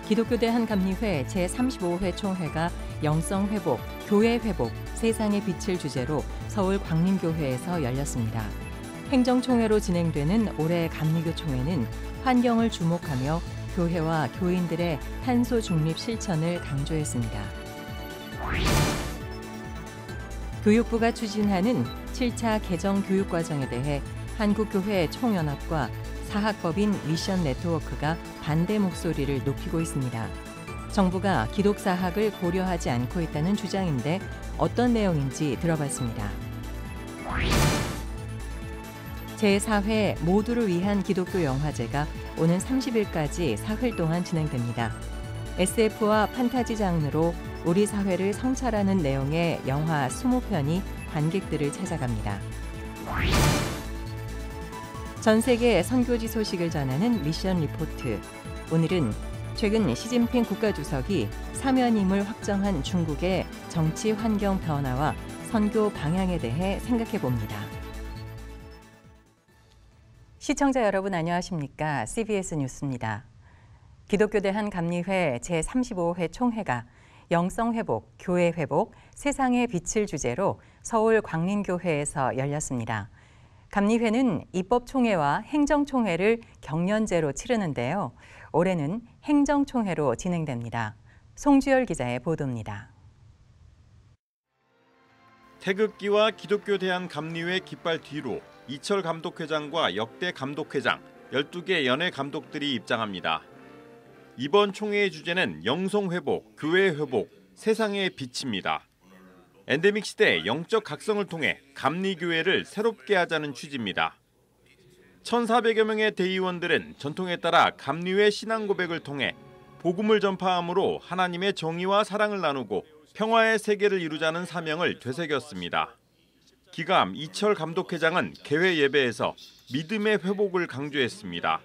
기독교대 한감리회 제35회 총회가 영성회복, 교회회복, 세상의 빛을 주제로 서울 광림교회에서 열렸습니다. 행정총회로 진행되는 올해 감리교 총회는 환경을 주목하며 교회와 교인들의 탄소 중립 실천을 강조했습니다. 교육부가 추진하는 7차 개정 교육과정에 대해 한국교회 총연합과 사학법인 미션 네트워크가 반대 목소리를 높이고 있습니다. 정부가 기독사학을 고려하지 않고 있다는 주장인데 어떤 내용인지 들어봤습니다. 제4회 모두를 위한 기독교 영화제가 오는 30일까지 사흘 동안 진행됩니다. SF와 판타지 장르로 우리 사회를 성찰하는 내용의 영화 20편이 관객들을 찾아갑니다. 전 세계 선교지 소식을 전하는 미션 리포트. 오늘은 최근 시진핑 국가주석이 사면임을 확정한 중국의 정치 환경 변화와 선교 방향에 대해 생각해 봅니다. 시청자 여러분 안녕하십니까? CBS 뉴스입니다. 기독교대 한감리회 제35회 총회가 영성회복, 교회회복, 세상의 빛을 주제로 서울 광림교회에서 열렸습니다. 감리회는 입법총회와 행정총회를 경연제로 치르는데요. 올해는 행정총회로 진행됩니다. 송주열 기자의 보도입니다. 태극기와 기독교 대한감리회 깃발 뒤로 이철 감독회장과 역대 감독회장, 12개 연예 감독들이 입장합니다. 이번 총회의 주제는 영성회복, 교회회복, 세상의 빛입니다. 엔데믹 시대 영적 각성을 통해 감리교회를 새롭게 하자는 취지입니다. 1,400여 명의 대의원들은 전통에 따라 감리회 신앙 고백을 통해 복음을 전파함으로 하나님의 정의와 사랑을 나누고 평화의 세계를 이루자는 사명을 되새겼습니다. 기감 이철 감독회장은 개회 예배에서 믿음의 회복을 강조했습니다.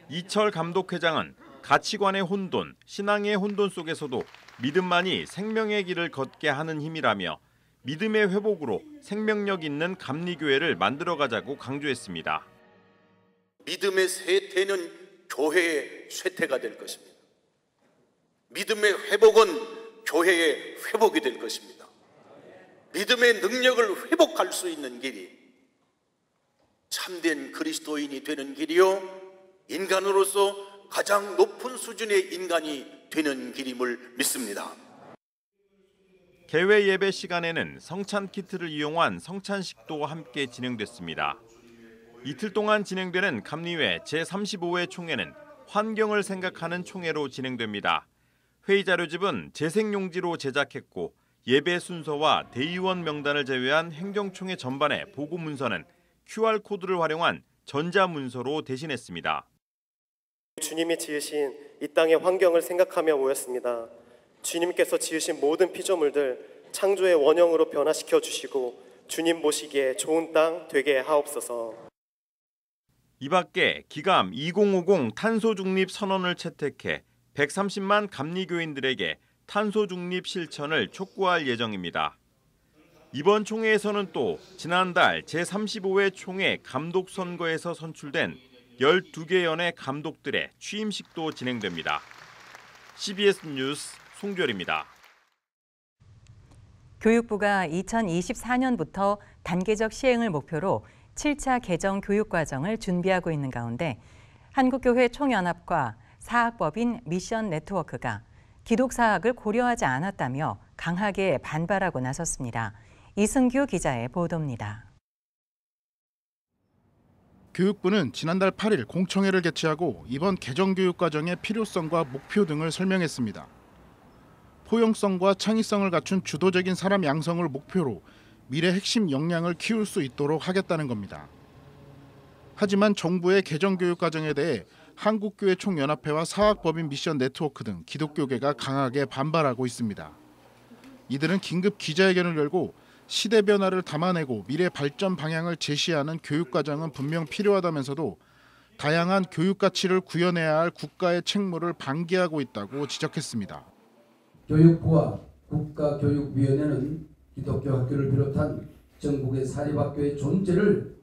이철 감독회장은 가치관의 혼돈, 신앙의 혼돈 속에서도 믿음만이 생명의 길을 걷게 하는 힘이라며 믿음의 회복으로 생명력 있는 감리교회를 만들어가자고 강조했습니다. 믿음의 쇠퇴는 교회의 쇠퇴가 될 것입니다. 믿음의 회복은 교회의 회복이 될 것입니다. 믿음의 능력을 회복할 수 있는 길이 참된 그리스도인이 되는 길이요, 인간으로서 가장 높은 수준의 인간이 되는 길임을 믿습니다. 개회 예배 시간에는 성찬 키트를 이용한 성찬식도 함께 진행됐습니다. 이틀 동안 진행되는 감리회 제35회 총회는 환경을 생각하는 총회로 진행됩니다. 회의 자료집은 재생용지로 제작했고 예배 순서와 대의원 명단을 제외한 행정총회 전반의 보고 문서는 QR코드를 활용한 전자문서로 대신했습니다. 주님이 지으신 이 땅의 환경을 생각하며 모였습니다. 주님께서 지으신 모든 피조물들 창조의 원형으로 변화시켜 주시고 주님 보시기에 좋은 땅 되게 하옵소서. 이 밖에 기감 2050 탄소중립 선언을 채택해 130만 감리교인들에게 탄소중립 실천을 촉구할 예정입니다. 이번 총회에서는 또 지난달 제35회 총회 감독 선거에서 선출된 12개 연예 감독들의 취임식도 진행됩니다. CBS 뉴스 송주열입니다. 교육부가 2024년부터 단계적 시행을 목표로 7차 개정 교육과정을 준비하고 있는 가운데 한국교회 총연합과 사학법인 미션 네트워크가 기독사학을 고려하지 않았다며 강하게 반발하고 나섰습니다. 이승규 기자의 보도입니다. 교육부는 지난달 8일 공청회를 개최하고 이번 개정 교육과정의 필요성과 목표 등을 설명했습니다. 포용성과 창의성을 갖춘 주도적인 사람 양성을 목표로 미래 핵심 역량을 키울 수 있도록 하겠다는 겁니다. 하지만 정부의 개정 교육과정에 대해 한국교회 총연합회와 사학법인 미션 네트워크 등 기독교계가 강하게 반발하고 있습니다. 이들은 긴급 기자회견을 열고 시대 변화를 담아내고 미래 발전 방향을 제시하는 교육과정은 분명 필요하다면서도 다양한 교육 가치를 구현해야 할 국가의 책무를 방기하고 있다고 지적했습니다. 교육부와 국가교육위원회는 기독교 학교를 비롯한 전국의 사립학교의 존재를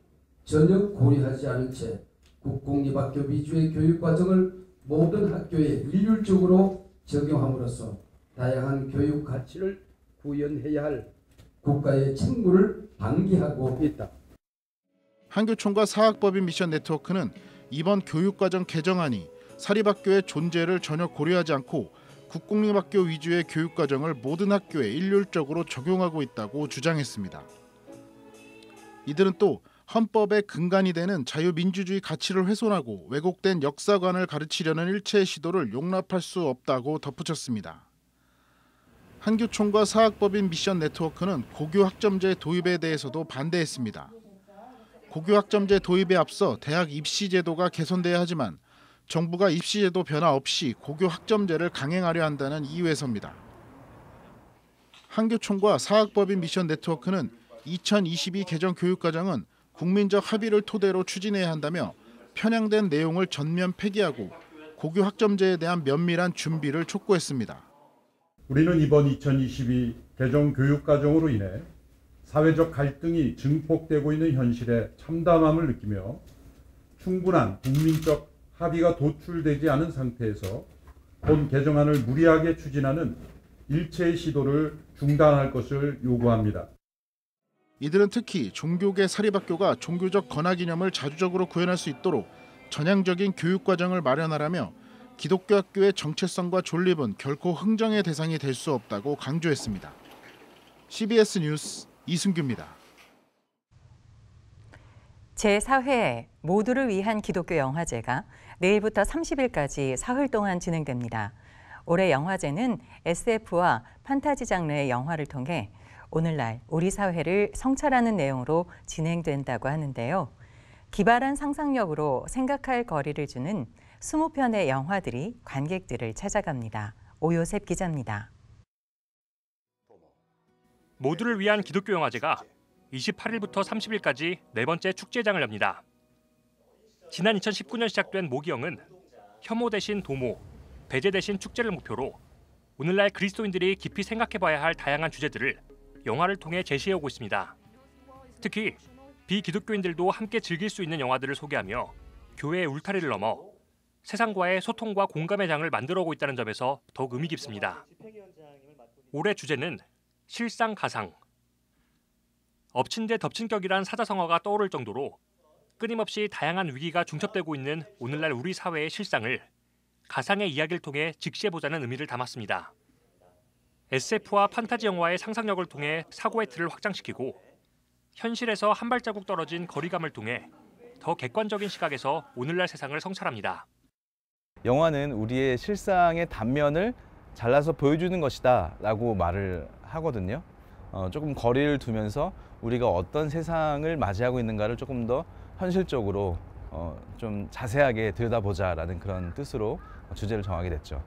전혀 고려하지 않은 채 국공립학교 위주의 교육과정을 모든 학교에 일률적으로 적용함으로써 다양한 교육 가치를 구현해야 할 국가의 책무를 방기하고 있다. 한교총과 사학법인 미션 네트워크는 이번 교육과정 개정안이 사립학교의 존재를 전혀 고려하지 않고 국공립학교 위주의 교육과정을 모든 학교에 일률적으로 적용하고 있다고 주장했습니다. 이들은 또 헌법의 근간이 되는 자유민주주의 가치를 훼손하고 왜곡된 역사관을 가르치려는 일체의 시도를 용납할 수 없다고 덧붙였습니다. 한교총과 사학법인 미션 네트워크는 고교 학점제 도입에 대해서도 반대했습니다. 고교 학점제 도입에 앞서 대학 입시 제도가 개선돼야 하지만 정부가 입시 제도 변화 없이 고교 학점제를 강행하려 한다는 이유에서입니다. 한교총과 사학법인 미션 네트워크는 2022 개정 교육과정은 국민적 합의를 토대로 추진해야 한다며 편향된 내용을 전면 폐기하고 고교 학점제에 대한 면밀한 준비를 촉구했습니다. 우리는 이번 2022 개정 교육과정으로 인해 사회적 갈등이 증폭되고 있는 현실에 참담함을 느끼며 충분한 국민적 합의가 도출되지 않은 상태에서 본 개정안을 무리하게 추진하는 일체의 시도를 중단할 것을 요구합니다. 이들은 특히 종교계 사립학교가 종교적 건화기념을 자주적으로 구현할 수 있도록 전향적인 교육과정을 마련하라며 기독교 학교의 정체성과 존립은 결코 흥정의 대상이 될 수 없다고 강조했습니다. CBS 뉴스 이승규입니다. 제4회 모두를 위한 기독교 영화제가 내일부터 30일까지 사흘 동안 진행됩니다. 올해 영화제는 SF와 판타지 장르의 영화를 통해 오늘날 우리 사회를 성찰하는 내용으로 진행된다고 하는데요. 기발한 상상력으로 생각할 거리를 주는 20편의 영화들이 관객들을 찾아갑니다. 오요셉 기자입니다. 모두를 위한 기독교 영화제가 28일부터 30일까지 네 번째 축제장을 엽니다. 지난 2019년 시작된 모기영은 혐오 대신 도모, 배제 대신 축제를 목표로 오늘날 그리스도인들이 깊이 생각해봐야 할 다양한 주제들을 영화를 통해 제시해오고 있습니다. 특히 비기독교인들도 함께 즐길 수 있는 영화들을 소개하며 교회의 울타리를 넘어 세상과의 소통과 공감의 장을 만들어오고 있다는 점에서 더욱 의미 깊습니다. 올해 주제는 실상 가상. 엎친 데 덮친 격이란 사자성어가 떠오를 정도로 끊임없이 다양한 위기가 중첩되고 있는 오늘날 우리 사회의 실상을 가상의 이야기를 통해 직시해보자는 의미를 담았습니다. SF와 판타지 영화의 상상력을 통해 사고의 틀을 확장시키고 현실에서 한 발자국 떨어진 거리감을 통해 더 객관적인 시각에서 오늘날 세상을 성찰합니다. 영화는 우리의 실상의 단면을 잘라서 보여주는 것이다 라고 말을 하거든요. 조금 거리를 두면서 우리가 어떤 세상을 맞이하고 있는가를 조금 더 현실적으로 좀 자세하게 들여다보자라는 그런 뜻으로 주제를 정하게 됐죠.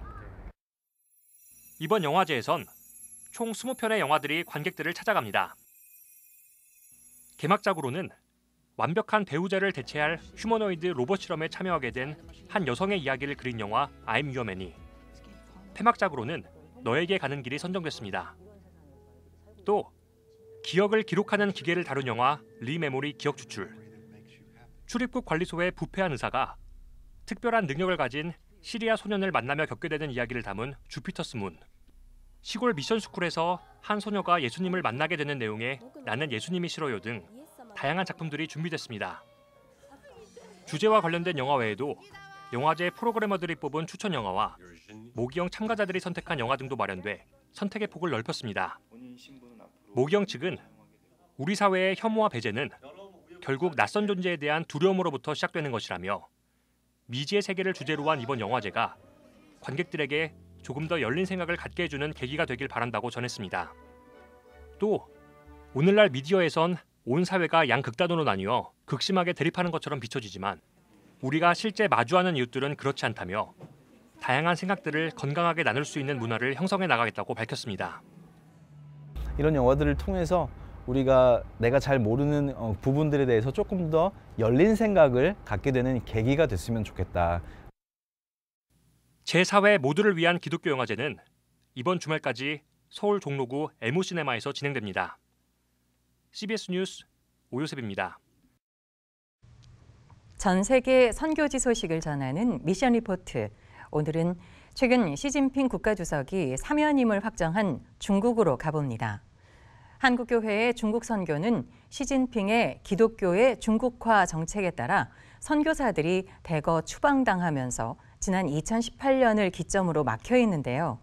이번 영화제에선 총 20편의 영화들이 관객들을 찾아갑니다. 개막작으로는 완벽한 배우자를 대체할 휴머노이드 로봇 실험에 참여하게 된 한 여성의 이야기를 그린 영화 I'm Your Man이, 폐막작으로는 너에게 가는 길이 선정됐습니다. 또 기억을 기록하는 기계를 다룬 영화 리메모리 기억 추출, 출입국 관리소의 부패한 의사가 특별한 능력을 가진 시리아 소년을 만나며 겪게 되는 이야기를 담은 주피터스 문, 시골 미션 스쿨에서 한 소녀가 예수님을 만나게 되는 내용의 나는 예수님이 싫어요 등 다양한 작품들이 준비됐습니다. 주제와 관련된 영화 외에도 영화제 프로그래머들이 뽑은 추천 영화와 모기영 참가자들이 선택한 영화 등도 마련돼 선택의 폭을 넓혔습니다. 모기영 측은 우리 사회의 혐오와 배제는 결국 낯선 존재에 대한 두려움으로부터 시작되는 것이라며 미지의 세계를 주제로 한 이번 영화제가 관객들에게 조금 더 열린 생각을 갖게 해주는 계기가 되길 바란다고 전했습니다. 또 오늘날 미디어에선 온 사회가 양극단으로 나뉘어 극심하게 대립하는 것처럼 비춰지지만 우리가 실제 마주하는 이웃들은 그렇지 않다며 다양한 생각들을 건강하게 나눌 수 있는 문화를 형성해 나가겠다고 밝혔습니다. 이런 영화들을 통해서 우리가 내가 잘 모르는 부분들에 대해서 조금 더 열린 생각을 갖게 되는 계기가 됐으면 좋겠다. 제4회 모두를 위한 기독교 영화제는 이번 주말까지 서울 종로구 에모시네마에서 진행됩니다. CBS 뉴스 오요셉입니다. 전 세계 선교지 소식을 전하는 미션 리포트. 오늘은 최근 시진핑 국가주석이 사면임을 확정한 중국으로 가봅니다. 한국교회의 중국 선교는 시진핑의 기독교의 중국화 정책에 따라 선교사들이 대거 추방당하면서 지난 2018년을 기점으로 막혀 있는데요.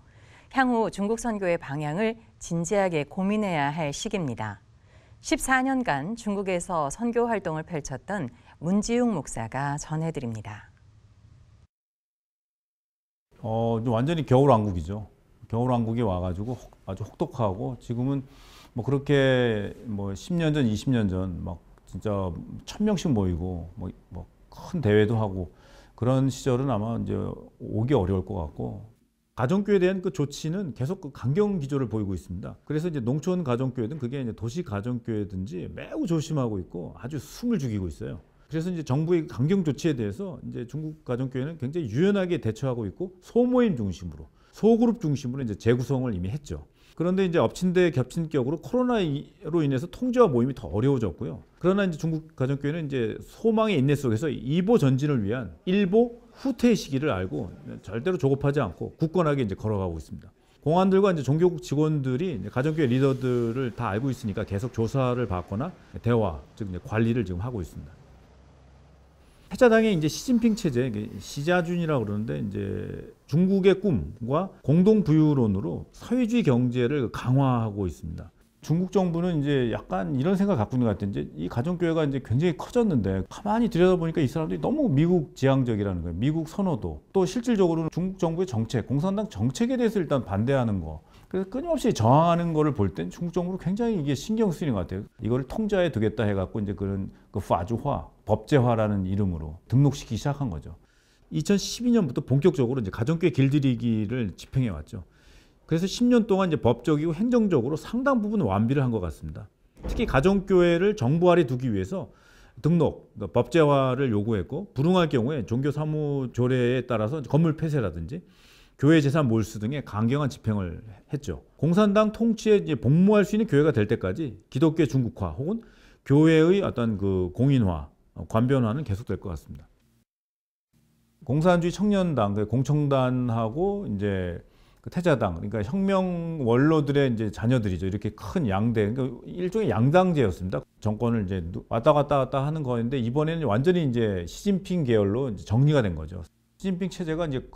향후 중국 선교의 방향을 진지하게 고민해야 할 시기입니다. 14년간 중국에서 선교 활동을 펼쳤던 문지웅 목사가 전해드립니다. 완전히 겨울왕국이죠. 겨울왕국이 와가지고 아주 혹독하고 지금은 뭐 그렇게 뭐 10년 전, 20년 전 막 진짜 1000명씩 모이고 뭐 큰 대회도 하고 그런 시절은 아마 이제 오기 어려울 것 같고 가정교회에 대한 그 조치는 계속 그 강경 기조를 보이고 있습니다. 그래서 이제 농촌 가정교회든 그게 이제 도시 가정교회든지 매우 조심하고 있고 아주 숨을 죽이고 있어요. 그래서 이제 정부의 강경 조치에 대해서 이제 중국 가정교회는 굉장히 유연하게 대처하고 있고 소모임 중심으로, 소그룹 중심으로 이제 재구성을 이미 했죠. 그런데 이제 엎친 데 겹친 격으로 코로나로 인해서 통제와 모임이 더 어려워졌고요. 그러나 이제 중국 가정교회는 이제 소망의 인내 속에서 이보 전진을 위한 일보 후퇴의 시기를 알고 절대로 조급하지 않고 굳건하게 이제 걸어가고 있습니다. 공안들과 이제 종교국 직원들이 이제 가정교회 리더들을 다 알고 있으니까 계속 조사를 받거나 대화, 즉 이제 관리를 지금 하고 있습니다. 패자당의 이제 시진핑 체제, 시자준이라고 그러는데 이제 중국의 꿈과 공동 부유론으로 사회주의 경제를 강화하고 있습니다. 중국 정부는 이제 약간 이런 생각 갖고 있는 것 같아요. 이제 이 가정교회가 이제 굉장히 커졌는데 가만히 들여다보니까 이 사람들이 너무 미국 지향적이라는 거예요. 미국 선호도. 또 실질적으로는 중국 정부의 정책, 공산당 정책에 대해서 일단 반대하는 거. 그래서 끊임없이 저항하는 거를 볼 땐 중국 정부는 굉장히 이게 신경 쓰이는 것 같아요. 이걸 통제하에 두겠다 해갖고 이제 그런 그 파주화, 법제화라는 이름으로 등록시키기 시작한 거죠. 2012년부터 본격적으로 이제 가정교회 길들이기를 집행해 왔죠. 그래서 10년 동안 이제 법적이고 행정적으로 상당 부분 완비를 한 것 같습니다. 특히 가정교회를 정부 아래 두기 위해서 등록, 그러니까 법제화를 요구했고 불응할 경우에 종교사무조례에 따라서 건물 폐쇄라든지 교회 재산 몰수 등의 강경한 집행을 했죠. 공산당 통치에 이제 복무할 수 있는 교회가 될 때까지 기독교의 중국화 혹은 교회의 어떤 그 공인화, 관변화는 계속될 것 같습니다. 공산주의 청년당, 공청단하고 이제 그 태자당, 그러니까 혁명 원로들의 이제 자녀들이죠. 이렇게 큰 양대, 그러니까 일종의 양당제였습니다. 정권을 이제 왔다 갔다 하는 거였는데 이번에는 완전히 이제 시진핑 계열로 이제 정리가 된 거죠. 시진핑 체제가 이제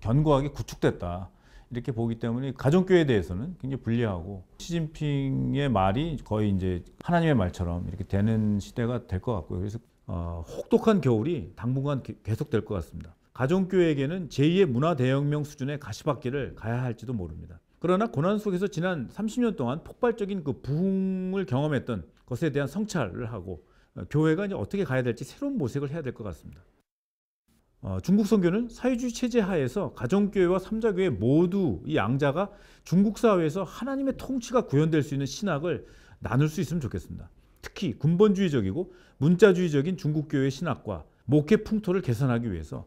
견고하게 구축됐다. 이렇게 보기 때문에 가정교회에 대해서는 굉장히 불리하고 시진핑의 말이 거의 이제 하나님의 말처럼 이렇게 되는 시대가 될 것 같고요. 그래서 혹독한 겨울이 당분간 계속될 것 같습니다. 가정교회에게는 제2의 문화대혁명 수준의 가시밭길을 가야 할지도 모릅니다. 그러나 고난 속에서 지난 30년 동안 폭발적인 그 부흥을 경험했던 것에 대한 성찰을 하고 교회가 이제 어떻게 가야 될지 새로운 모색을 해야 될 것 같습니다. 중국 선교는 사회주의 체제 하에서 가정교회와 삼자교회 모두 이 양자가 중국 사회에서 하나님의 통치가 구현될 수 있는 신학을 나눌 수 있으면 좋겠습니다. 특히 군본주의적이고 문자주의적인 중국교회의 신학과 목회 풍토를 개선하기 위해서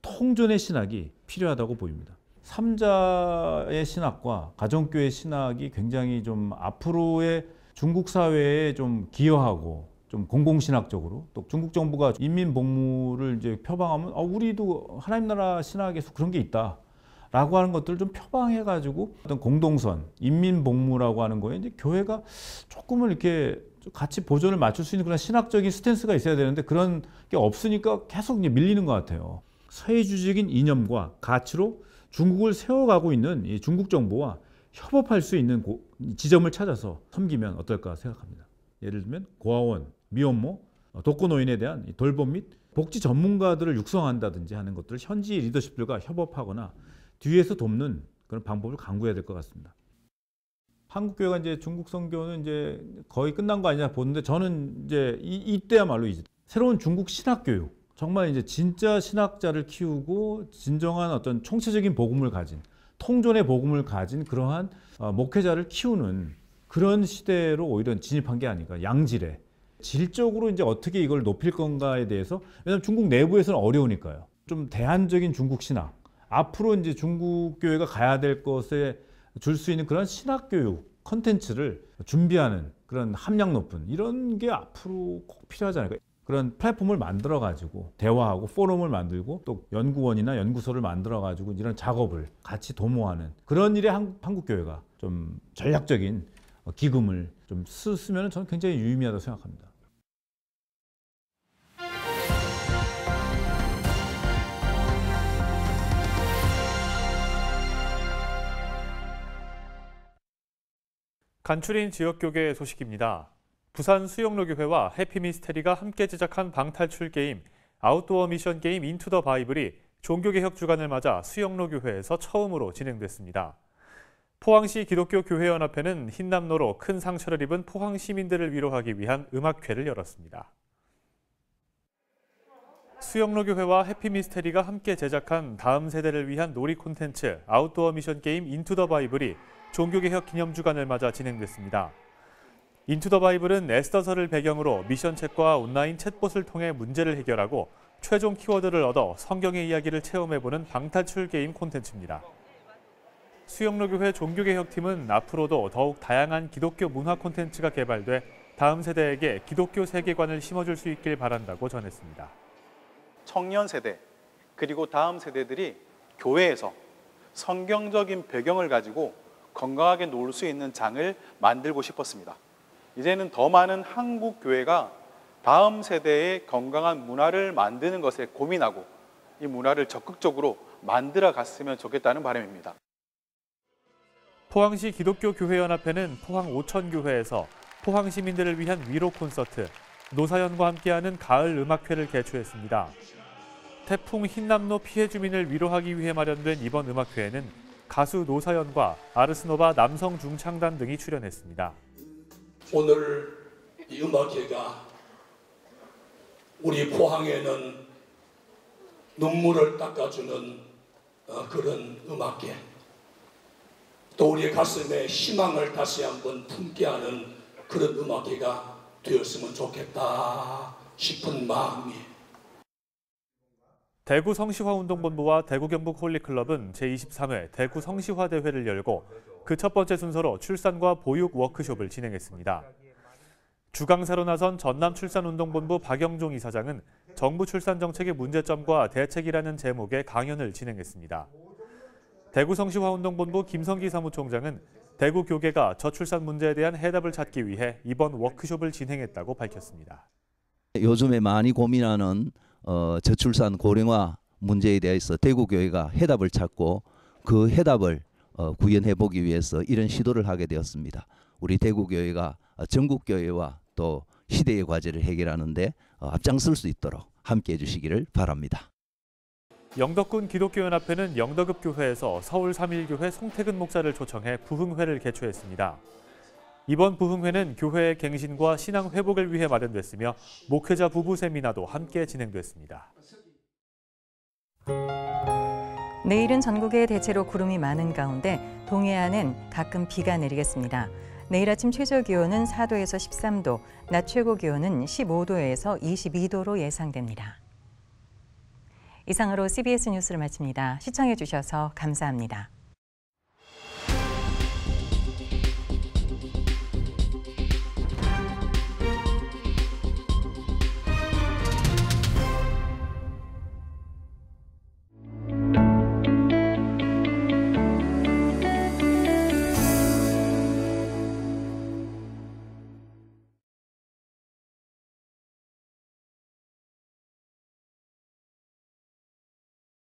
통존의 신학이 필요하다고 보입니다. 삼자의 신학과 가정교회 신학이 굉장히 좀 앞으로의 중국 사회에 좀 기여하고 좀 공공신학적으로 또 중국 정부가 인민복무를 이제 표방하면 우리도 하나님 나라 신학에서 그런 게 있다라고 하는 것들을 좀 표방해가지고 어떤 공동선, 인민복무라고 하는 거에 이제 교회가 조금은 이렇게 같이 보존을 맞출 수 있는 그런 신학적인 스탠스가 있어야 되는데 그런 게 없으니까 계속 이제 밀리는 것 같아요. 사회주의적인 이념과 가치로 중국을 세워가고 있는 이 중국 정부와 협업할 수 있는 지점을 찾아서 섬기면 어떨까 생각합니다. 예를 들면 고아원, 미혼모, 독거노인에 대한 돌봄 및 복지 전문가들을 육성한다든지 하는 것들을 현지 리더십들과 협업하거나 뒤에서 돕는 그런 방법을 강구해야 될 것 같습니다. 한국교회가 이제 중국 선교는 이제 거의 끝난 거 아니냐 보는데 저는 이제 이때야말로 이제 새로운 중국 신학 교육, 정말 이제 진짜 신학자를 키우고 진정한 어떤 총체적인 복음을 가진 통존의 복음을 가진 그러한 목회자를 키우는 그런 시대로 오히려 진입한 게 아닌가. 양질의 질적으로 이제 어떻게 이걸 높일 건가에 대해서 왜냐하면 중국 내부에서는 어려우니까요. 좀 대안적인 중국 신학 앞으로 이제 중국 교회가 가야 될 것에 줄 수 있는 그런 신학 교육 컨텐츠를 준비하는 그런 함량 높은 이런 게 앞으로 꼭 필요하지 않을까. 그런 플랫폼을 만들어 가지고 대화하고 포럼을 만들고 또 연구원이나 연구소를 만들어 가지고 이런 작업을 같이 도모하는 그런 일에 한국교회가 좀 전략적인 기금을 좀 쓰면 저는 굉장히 유의미하다고 생각합니다. 간추린 지역교계 소식입니다. 부산 수영로교회와 해피미스테리가 함께 제작한 방탈출 게임 아웃도어 미션 게임 인투 더 바이블이 종교개혁 주간을 맞아 수영로교회에서 처음으로 진행됐습니다. 포항시 기독교교회연합회는 흰남노로 큰 상처를 입은 포항 시민들을 위로하기 위한 음악회를 열었습니다. 수영로교회와 해피미스테리가 함께 제작한 다음 세대를 위한 놀이 콘텐츠 아웃도어 미션 게임 인투 더 바이블이 종교개혁 기념주간을 맞아 진행됐습니다. 인투 더 바이블은 에스더서를 배경으로 미션책과 온라인 챗봇을 통해 문제를 해결하고 최종 키워드를 얻어 성경의 이야기를 체험해보는 방탈출 게임 콘텐츠입니다. 수영로교회 종교개혁팀은 앞으로도 더욱 다양한 기독교 문화 콘텐츠가 개발돼 다음 세대에게 기독교 세계관을 심어줄 수 있길 바란다고 전했습니다. 청년 세대 그리고 다음 세대들이 교회에서 성경적인 배경을 가지고 건강하게 놀 수 있는 장을 만들고 싶었습니다. 이제는 더 많은 한국 교회가 다음 세대의 건강한 문화를 만드는 것에 고민하고 이 문화를 적극적으로 만들어 갔으면 좋겠다는 바람입니다. 포항시 기독교교회연합회는 포항 오천교회에서 포항 시민들을 위한 위로 콘서트 노사연과 함께하는 가을 음악회를 개최했습니다. 태풍 흰남노 피해 주민을 위로하기 위해 마련된 이번 음악회에는 가수 노사연과 아르스노바 남성 중창단 등이 출연했습니다. 오늘 이 음악회가 우리 포항에는 눈물을 닦아주는 그런 음악회, 또 우리의 가슴에 희망을 다시 한번 품게 하는 그런 음악회가 되었으면 좋겠다 싶은 마음이. 대구 성시화운동본부와 대구 경북 홀리클럽은 제23회 대구 성시화 대회를 열고 그 첫 번째 순서로 출산과 보육 워크숍을 진행했습니다. 주강사로 나선 전남출산운동본부 박영종 이사장은 정부 출산 정책의 문제점과 대책이라는 제목의 강연을 진행했습니다. 대구 성시화운동본부 김성기 사무총장은 대구 교계가 저출산 문제에 대한 해답을 찾기 위해 이번 워크숍을 진행했다고 밝혔습니다. 요즘에 많이 고민하는 저출산 고령화 문제에 대해서 대구 교회가 해답을 찾고 그 해답을 구현해 보기 위해서 이런 시도를 하게 되었습니다. 우리 대구 교회가 전국 교회와 또 시대의 과제를 해결하는 데 앞장설 수 있도록 함께해 주시기를 바랍니다. 영덕군 기독교연합회는 영덕읍교회에서 서울 삼일교회 송태근 목사를 초청해 부흥회를 개최했습니다. 이번 부흥회는 교회의 갱신과 신앙 회복을 위해 마련됐으며 목회자 부부 세미나도 함께 진행됐습니다. 내일은 전국에 대체로 구름이 많은 가운데 동해안은 가끔 비가 내리겠습니다. 내일 아침 최저 기온은 4도에서 13도, 낮 최고 기온은 15도에서 22도로 예상됩니다. 이상으로 CBS 뉴스를 마칩니다. 시청해 주셔서 감사합니다.